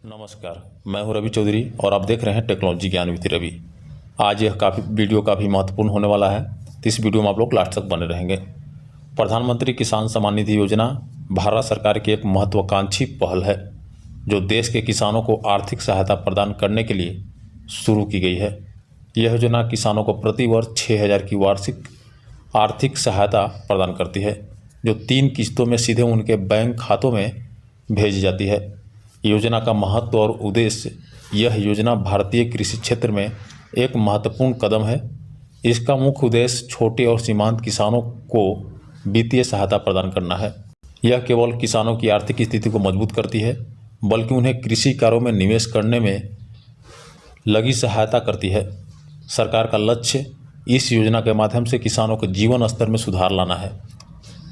नमस्कार, मैं हूं रवि चौधरी और आप देख रहे हैं टेक्नोलॉजी ज्ञान विद रवि। आज यह वीडियो काफ़ी महत्वपूर्ण होने वाला है, तो इस वीडियो में आप लोग लास्ट तक बने रहेंगे। प्रधानमंत्री किसान सम्मान निधि योजना भारत सरकार की एक महत्वाकांक्षी पहल है, जो देश के किसानों को आर्थिक सहायता प्रदान करने के लिए शुरू की गई है। यह योजना किसानों को प्रति वर्ष 6,000 की वार्षिक आर्थिक सहायता प्रदान करती है, जो 3 किस्तों में सीधे उनके बैंक खातों में भेजी जाती है। योजना का महत्व और उद्देश्य। यह योजना भारतीय कृषि क्षेत्र में एक महत्वपूर्ण कदम है। इसका मुख्य उद्देश्य छोटे और सीमांत किसानों को वित्तीय सहायता प्रदान करना है। यह केवल किसानों की आर्थिक स्थिति को मजबूत करती है, बल्कि उन्हें कृषि कार्यों में निवेश करने में लगी सहायता करती है। सरकार का लक्ष्य इस योजना के माध्यम से किसानों के जीवन स्तर में सुधार लाना है।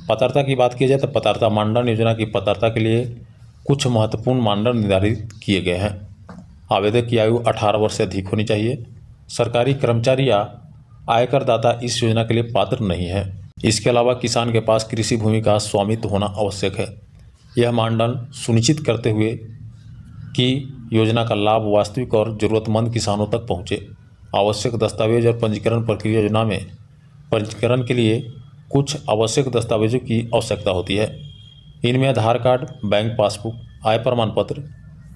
पात्रता की बात की जाए तो पात्रता मानदंड। योजना की पात्रता के लिए कुछ महत्वपूर्ण मानदंड निर्धारित किए गए हैं। आवेदक की आयु 18 वर्ष से अधिक होनी चाहिए। सरकारी कर्मचारी या आयकर दाता इस योजना के लिए पात्र नहीं है। इसके अलावा किसान के पास कृषि भूमि का स्वामित्व होना आवश्यक है। यह मानदंड सुनिश्चित करते हुए कि योजना का लाभ वास्तविक और ज़रूरतमंद किसानों तक पहुँचे। आवश्यक दस्तावेज और पंजीकरण प्रक्रिया। योजना में पंजीकरण के लिए कुछ आवश्यक दस्तावेजों की आवश्यकता होती है। इनमें आधार कार्ड, बैंक पासबुक, आय प्रमाण पत्र,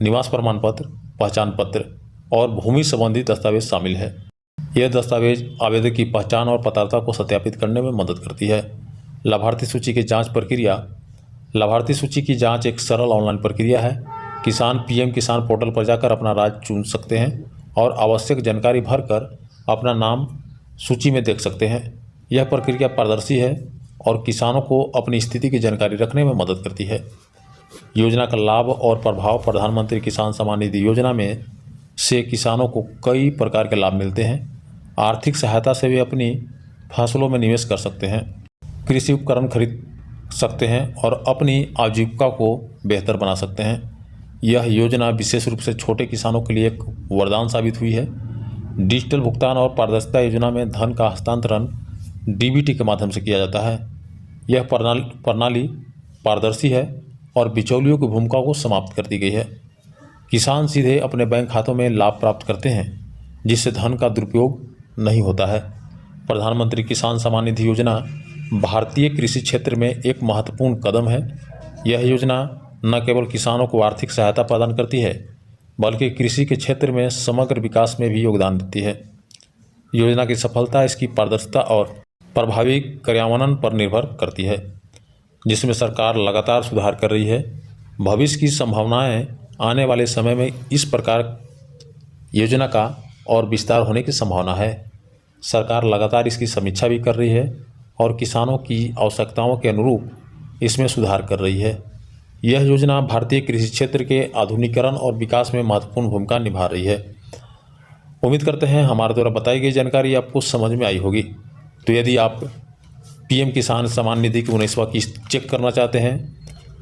निवास प्रमाण पत्र, पहचान पत्र और भूमि संबंधी दस्तावेज शामिल है। यह दस्तावेज आवेदक की पहचान और पात्रता को सत्यापित करने में मदद करती है। लाभार्थी सूची की जांच प्रक्रिया। लाभार्थी सूची की जांच एक सरल ऑनलाइन प्रक्रिया है। किसान पीएम किसान पोर्टल पर जाकर अपना राज्य चुन सकते हैं और आवश्यक जानकारी भरकर अपना नाम सूची में देख सकते हैं। यह प्रक्रिया पारदर्शी है और किसानों को अपनी स्थिति की जानकारी रखने में मदद करती है। योजना का लाभ और प्रभाव। प्रधानमंत्री किसान सम्मान निधि योजना में से किसानों को कई प्रकार के लाभ मिलते हैं। आर्थिक सहायता से वे अपनी फसलों में निवेश कर सकते हैं, कृषि उपकरण खरीद सकते हैं और अपनी आजीविका को बेहतर बना सकते हैं। यह योजना विशेष रूप से छोटे किसानों के लिए एक वरदान साबित हुई है। डिजिटल भुगतान और पारदर्शिता। योजना में धन का हस्तांतरण डीबीटी के माध्यम से किया जाता है। यह प्रणाली पारदर्शी है और बिचौलियों की भूमिका को समाप्त कर दी गई है। किसान सीधे अपने बैंक खातों में लाभ प्राप्त करते हैं, जिससे धन का दुरुपयोग नहीं होता है। प्रधानमंत्री किसान सम्मान निधि योजना भारतीय कृषि क्षेत्र में एक महत्वपूर्ण कदम है। यह योजना न केवल किसानों को आर्थिक सहायता प्रदान करती है, बल्कि कृषि के क्षेत्र में समग्र विकास में भी योगदान देती है। योजना की सफलता इसकी पारदर्शिता और प्रभावी कार्यान्वयन पर निर्भर करती है, जिसमें सरकार लगातार सुधार कर रही है। भविष्य की संभावनाएं। आने वाले समय में इस प्रकार योजना का और विस्तार होने की संभावना है। सरकार लगातार इसकी समीक्षा भी कर रही है और किसानों की आवश्यकताओं के अनुरूप इसमें सुधार कर रही है। यह योजना भारतीय कृषि क्षेत्र के आधुनिकीकरण और विकास में महत्वपूर्ण भूमिका निभा रही है। उम्मीद करते हैं हमारे द्वारा बताई गई जानकारी आपको समझ में आई होगी। तो यदि आप पीएम किसान सम्मान निधि की 19वां किस्त चेक करना चाहते हैं,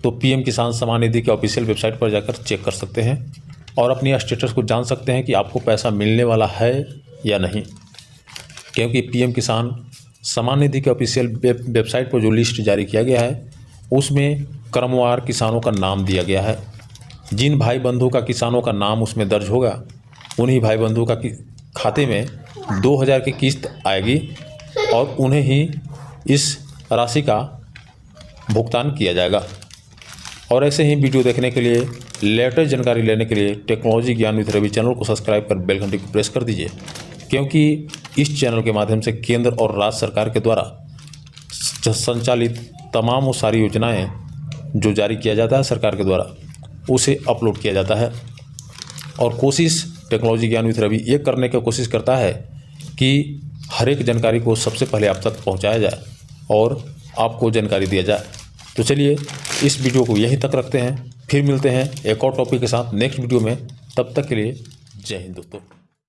तो पीएम किसान सम्मान निधि के ऑफिशियल वेबसाइट पर जाकर चेक कर सकते हैं और अपनी स्टेटस को जान सकते हैं कि आपको पैसा मिलने वाला है या नहीं। क्योंकि पीएम किसान सम्मान निधि के ऑफिशियल वेबसाइट पर जो लिस्ट जारी किया गया है, उसमें क्रमवार किसानों का नाम दिया गया है। जिन भाई बंधु का किसानों का नाम उसमें दर्ज होगा, उन्हीं भाई बंधु का खाते में 2,000 की किस्त आएगी और उन्हें ही इस राशि का भुगतान किया जाएगा। और ऐसे ही वीडियो देखने के लिए, लेटेस्ट जानकारी लेने के लिए टेक्नोलॉजी ज्ञान विद रवि चैनल को सब्सक्राइब कर बेल घंटी को प्रेस कर दीजिए, क्योंकि इस चैनल के माध्यम से केंद्र और राज्य सरकार के द्वारा संचालित तमाम वो सारी योजनाएं जो जारी किया जाता है सरकार के द्वारा, उसे अपलोड किया जाता है। और कोशिश टेक्नोलॉजी ज्ञान विद रवि ये करने की कोशिश करता है कि हर एक जानकारी को सबसे पहले आप तक पहुंचाया जाए और आपको जानकारी दिया जाए। तो चलिए इस वीडियो को यहीं तक रखते हैं, फिर मिलते हैं एक और टॉपिक के साथ नेक्स्ट वीडियो में। तब तक के लिए जय हिंद दोस्तों।